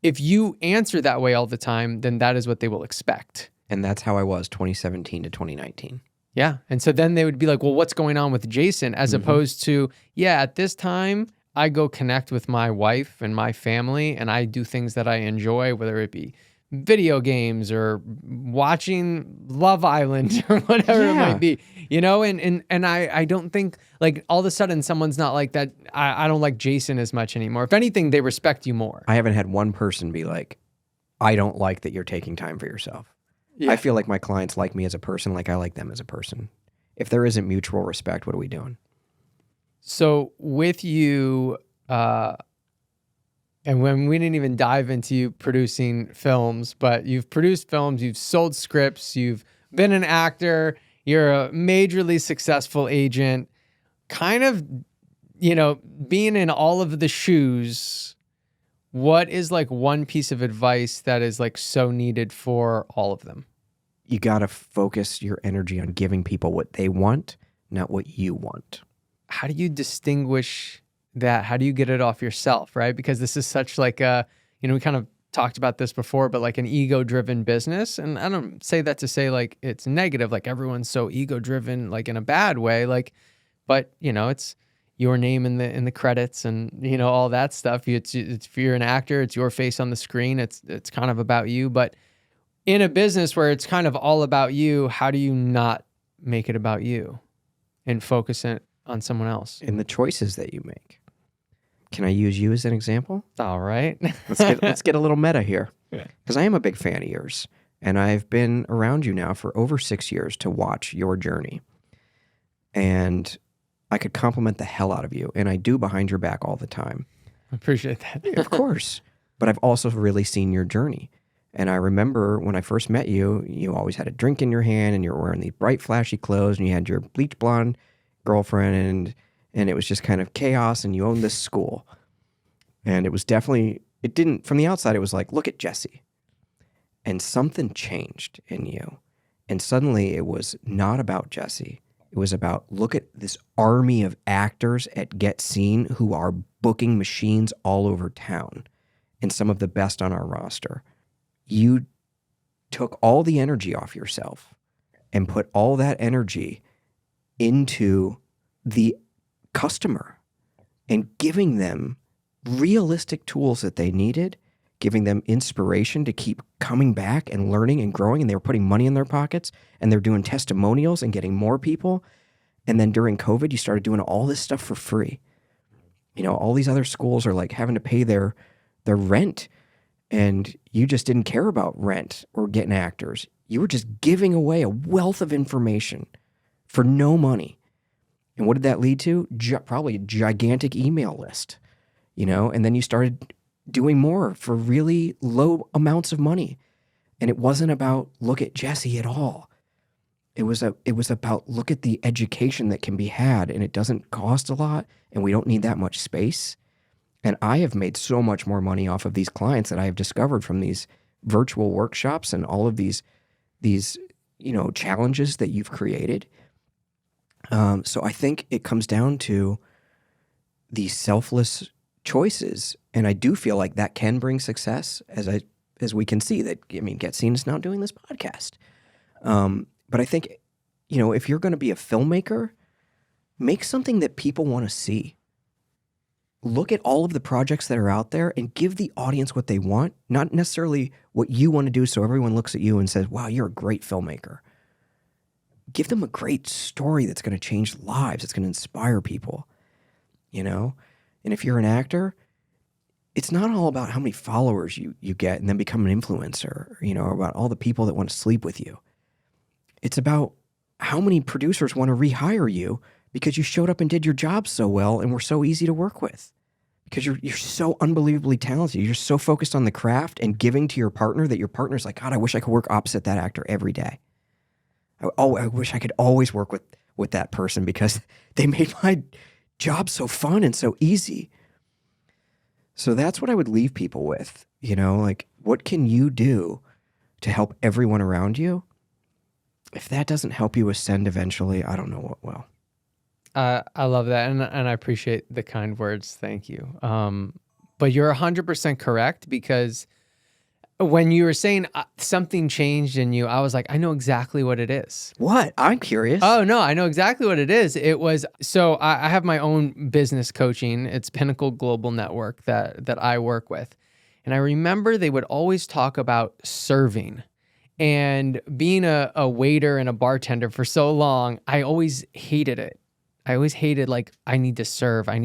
If you answer that way all the time, then that is what they will expect. And that's how I was 2017 to 2019. Yeah. And so then they would be like, well, what's going on with Jason? As opposed to, yeah, at this time, I go connect with my wife and my family and I do things that I enjoy, whether it be video games or watching Love Island or whatever it might be, and I don't think like all of a sudden someone's not like that. I don't like Jason as much anymore. If anything, they respect you more. I haven't had one person be like, I don't like that you're taking time for yourself. Yeah. I feel like my clients like me as a person, like I like them as a person. If there isn't mutual respect, what are we doing? So with you, and when we didn't even dive into you producing films, but you've produced films, you've sold scripts, you've been an actor, you're a majorly successful agent, kind of, being in all of the shoes, what is like one piece of advice that is like so needed for all of them? You got to focus your energy on giving people what they want, not what you want. How do you distinguish that? How do you get it off yourself, right? Because this is such like a, we kind of talked about this before, but like an ego-driven business. And I don't say that to say like it's negative, like everyone's so ego-driven, like in a bad way, like, but you know, it's your name in the credits and, you know, all that stuff. It's if you're an actor, it's your face on the screen. It's kind of about you. But in a business where it's kind of all about you, how do you not make it about you and focus it on someone else? In the choices that you make. Can I use you as an example? All right. Let's get a little meta here, because I am a big fan of yours, and I've been around you now for over 6 years to watch your journey, and I could compliment the hell out of you, and I do behind your back all the time. I appreciate that. Of course, but I've also really seen your journey, and I remember when I first met you, you always had a drink in your hand, and you were wearing these bright, flashy clothes, and you had your bleach blonde girlfriend, and it was just kind of chaos, and you owned this school. And it was definitely, it didn't, from the outside, it was like, look at Jesse. And something changed in you. And suddenly it was not about Jesse. It was about, look at this army of actors at Get Seen who are booking machines all over town, and some of the best on our roster. You took all the energy off yourself and put all that energy into the customer and giving them realistic tools that they needed, giving them inspiration to keep coming back and learning and growing. And they were putting money in their pockets, and they're doing testimonials and getting more people. And then during COVID, you started doing all this stuff for free. You know, all these other schools are like having to pay their rent, and you just didn't care about rent or getting actors. You were just giving away a wealth of information for no money. And what did that lead to? Probably a gigantic email list, you know? And then you started doing more for really low amounts of money. And it wasn't about look at Jesse at all. It was about look at the education that can be had, and it doesn't cost a lot, and we don't need that much space. And I have made so much more money off of these clients that I have discovered from these virtual workshops and all of these, you know, challenges that you've created. So I think it comes down to these selfless choices, and I do feel like that can bring success, as we can see that. I mean, Get Seen is now doing this podcast, but I think, you know, if you're going to be a filmmaker, make something that people want to see. Look at all of the projects that are out there and give the audience what they want, not necessarily what you want to do, so everyone looks at you and says, "Wow, you're a great filmmaker." Give them a great story that's going to change lives. It's going to inspire people, you know? And if you're an actor, it's not all about how many followers you get and then become an influencer, you know, or about all the people that want to sleep with you. It's about how many producers want to rehire you because you showed up and did your job so well and were so easy to work with. Because you're so unbelievably talented. You're so focused on the craft and giving to your partner that your partner's like, God, I wish I could work opposite that actor every day. I wish I could always work with that person because they made my job so fun and so easy. So that's what I would leave people with, you know, like, what can you do to help everyone around you? If that doesn't help you ascend eventually, I don't know what will. I love that, and I appreciate the kind words. Thank you. But you're 100% correct, because when you were saying something changed in you, I was like, I know exactly what it is. What? I'm curious. Oh, no, I know exactly what it is. It was, so I have my own business coaching. It's Pinnacle Global Network that I work with. And I remember they would always talk about serving. And being a waiter and a bartender for so long, I always hated it. I always hated, like, I need to serve. I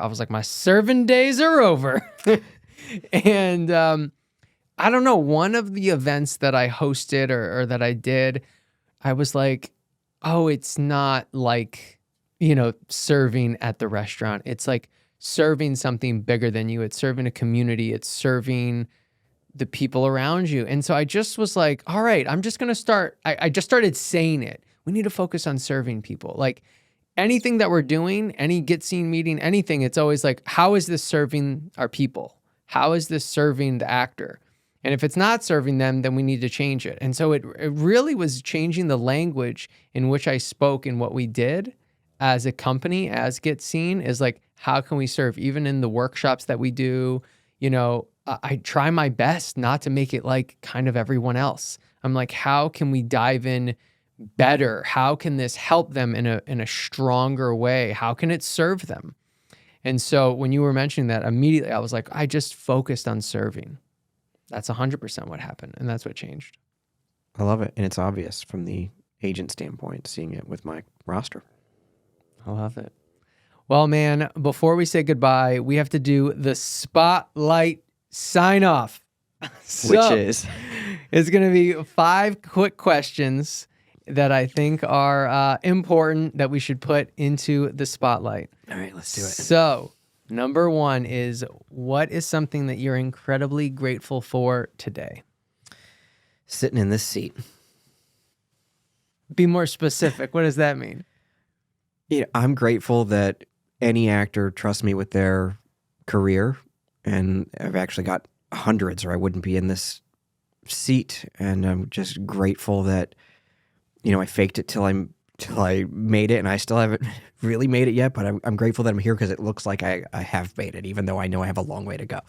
was like, my serving days are over. And I don't know, one of the events that I hosted or that I did, I was like, oh, it's not like, you know, serving at the restaurant. It's like serving something bigger than you. It's serving a community. It's serving the people around you. And so I just was like, all right, I'm just going to start. I just started saying it. We need to focus on serving people. Like anything that we're doing, any Get Seen meeting, anything, it's always like, how is this serving our people? How is this serving the actor? And if it's not serving them, then we need to change it. And so it really was changing the language in which I spoke and what we did as a company, as Get Seen, is like, how can we serve? Even in the workshops that we do, you know, I try my best not to make it like kind of everyone else. I'm like, how can we dive in better? How can this help them in a stronger way? How can it serve them? And so when you were mentioning that, immediately I was like, I just focused on serving. That's 100% what happened, and that's what changed. I love it. And it's obvious from the agent standpoint, seeing it with my roster. I love it. Well, man, before we say goodbye, we have to do the spotlight sign off. Which is? It's going to be 5 quick questions that I think are important that we should put into the spotlight. All right, let's do it. So, number 1 is, what is something that you're incredibly grateful for today? Sitting in this seat. Be more specific. What does that mean? I'm grateful that any actor trusts me with their career, and I've actually got hundreds or I wouldn't be in this seat. And I'm just grateful that, I faked it till I made it, and I still haven't really made it yet, but I'm grateful that I'm here because it looks like I have made it, even though I know I have a long way to go.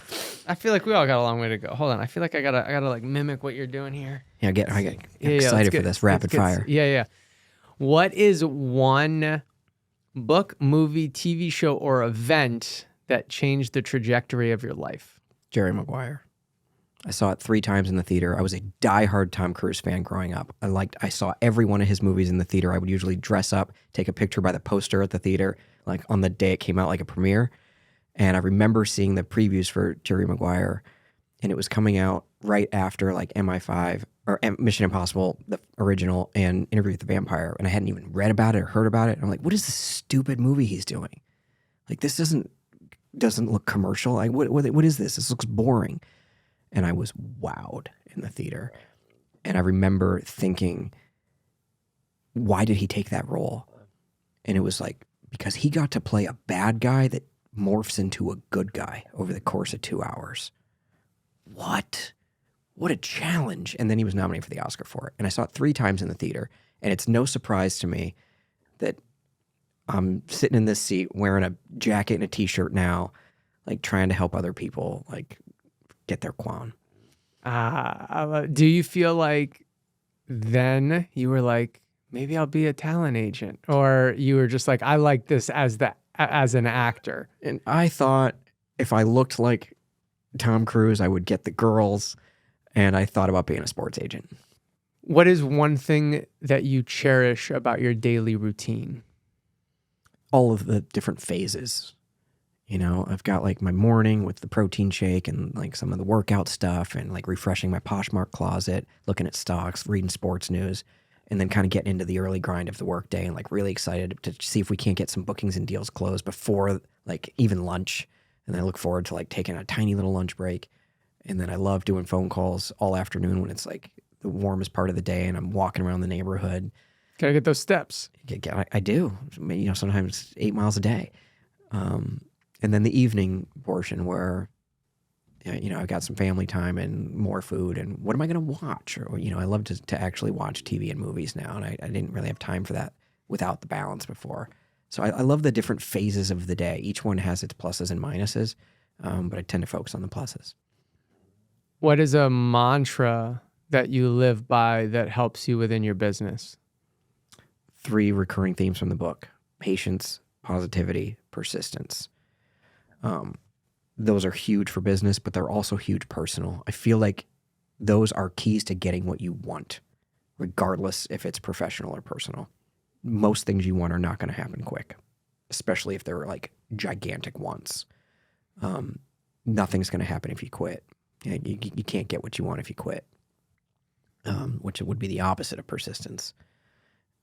I feel like we all got a long way to go. Hold on. I feel like I gotta like mimic what you're doing here. Yeah, I get excited for this rapid fire. Yeah. What is one book, movie, TV show, or event that changed the trajectory of your life? Jerry Maguire. I saw it 3 times in the theater. I was a diehard Tom Cruise fan growing up. I saw every one of his movies in the theater. I would usually dress up, take a picture by the poster at the theater, like on the day it came out, like a premiere. And I remember seeing the previews for Jerry Maguire, and it was coming out right after like MI5 or Mission Impossible, the original, and Interview with the Vampire. And I hadn't even read about it or heard about it. I'm like, what is this stupid movie he's doing? Like, this doesn't look commercial. Like, what is this? This looks boring. And I was wowed in the theater. And I remember thinking, why did he take that role? And it was like, because he got to play a bad guy that morphs into a good guy over the course of 2 hours. What a challenge. And then he was nominated for the Oscar for it. And I saw it 3 times in the theater. And it's no surprise to me that I'm sitting in this seat wearing a jacket and a t-shirt now, like trying to help other people, like, get their quan. Do you feel like then you were like, maybe I'll be a talent agent? Or you were just like, I like this as an actor? And I thought if I looked like Tom Cruise, I would get the girls. And I thought about being a sports agent. What is one thing that you cherish about your daily routine? All of the different phases. I've got like my morning with the protein shake and like some of the workout stuff and like refreshing my Poshmark closet, looking at stocks, reading sports news, and then kind of getting into the early grind of the workday and like really excited to see if we can't get some bookings and deals closed before like even lunch. And then I look forward to like taking a tiny little lunch break. And then I love doing phone calls all afternoon when it's like the warmest part of the day and I'm walking around the neighborhood. Gotta get those steps. I do. Sometimes 8 miles a day. And then the evening portion where, I've got some family time and more food and what am I going to watch? Or, I love to actually watch TV and movies now. And I didn't really have time for that without the balance before. So I love the different phases of the day. Each one has its pluses and minuses, but I tend to focus on the pluses. What is a mantra that you live by that helps you within your business? 3 recurring themes from the book: patience, positivity, persistence. Those are huge for business, but they're also huge personal. I feel like those are keys to getting what you want, regardless if it's professional or personal. Most things you want are not going to happen quick, especially if they're like gigantic wants. Nothing's going to happen if you quit. You can't get what you want if you quit, which would be the opposite of persistence.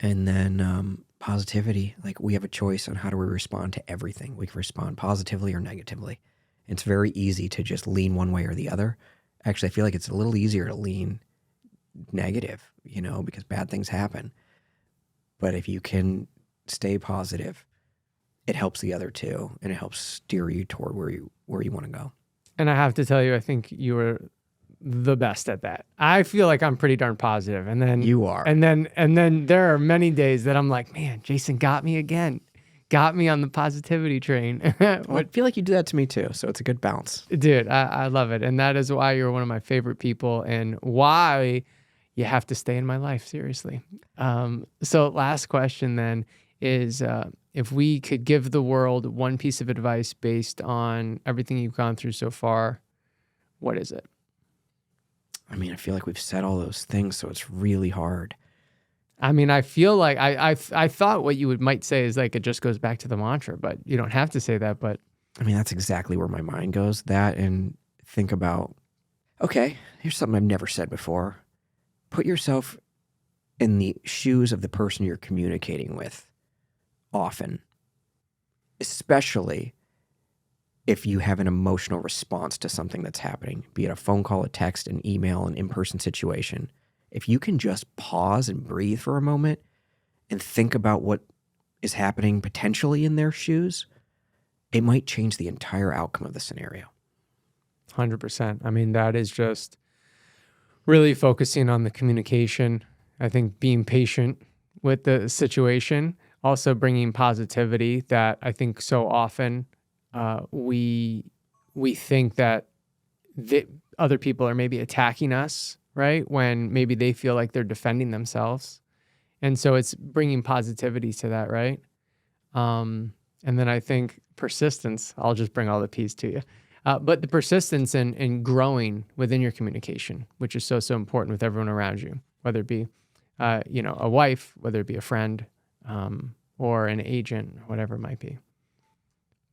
And then positivity, like we have a choice on how do we respond to everything. We can respond positively or negatively. It's very easy to just lean one way or the other. Actually, I feel like it's a little easier to lean negative, because bad things happen. But if you can stay positive, it helps the other too, and it helps steer you toward where you want to go. And I have to tell you, I think you were the best at that. I feel like I'm pretty darn positive. And then you are. And then there are many days that I'm like, man, Jason got me again. got me on the positivity train. Well, I feel like you do that to me too, so it's a good balance. Dude, I love it. And that is why you're one of my favorite people and why you have to stay in my life, seriously. So last question then is, if we could give the world one piece of advice based on everything you've gone through so far, what is it? I mean, I feel like we've said all those things, so it's really hard. I mean, I feel like I thought what you might say is like, it just goes back to the mantra, but you don't have to say that. But I mean, that's exactly where my mind goes. That and think about, okay, here's something I've never said before. Put yourself in the shoes of the person you're communicating with often, especially if you have an emotional response to something that's happening, be it a phone call, a text, an email, an in-person situation. If you can just pause and breathe for a moment and think about what is happening potentially in their shoes, it might change the entire outcome of the scenario. 100%. I mean, that is just really focusing on the communication. I think being patient with the situation, also bringing positivity that I think so often we think that other people are maybe attacking us, right? When maybe they feel like they're defending themselves. And so it's bringing positivity to that, right? And then I think persistence, I'll just bring all the P's to you. But the persistence in growing within your communication, which is so, so important with everyone around you, whether it be, a wife, whether it be a friend, or an agent, whatever it might be.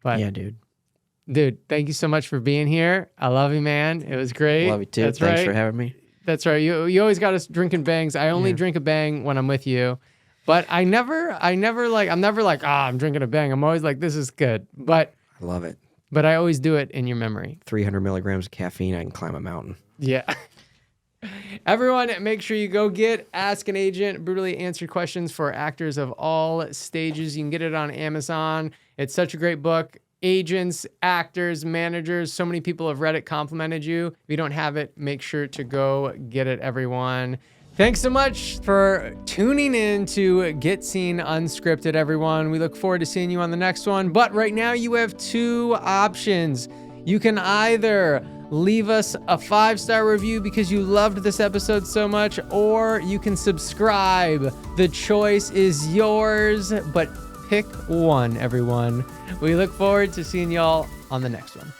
But yeah, dude, thank you so much for being here. I love you, man. It was great. Love you too. That's Thanks right. for having me. That's right. You always got us drinking bangs. I only drink a bang when I'm with you. But I'm never like, I'm drinking a bang. I'm always like, this is good. But I love it. But I always do it in your memory. 300 milligrams of caffeine, I can climb a mountain. Yeah. Everyone, make sure you go get Ask an Agent, brutally answered questions for actors of all stages. You can get it on Amazon. It's such a great book. Agents, actors, managers, so many people have read it, complimented you. If you don't have it, make sure to go get it, everyone. Thanks so much for tuning in to Get Scene Unscripted, everyone. We look forward to seeing you on the next one. But right now you have two options. You can either leave us a 5-star review because you loved this episode so much, or you can subscribe. The choice is yours, but pick one, everyone. We look forward to seeing y'all on the next one.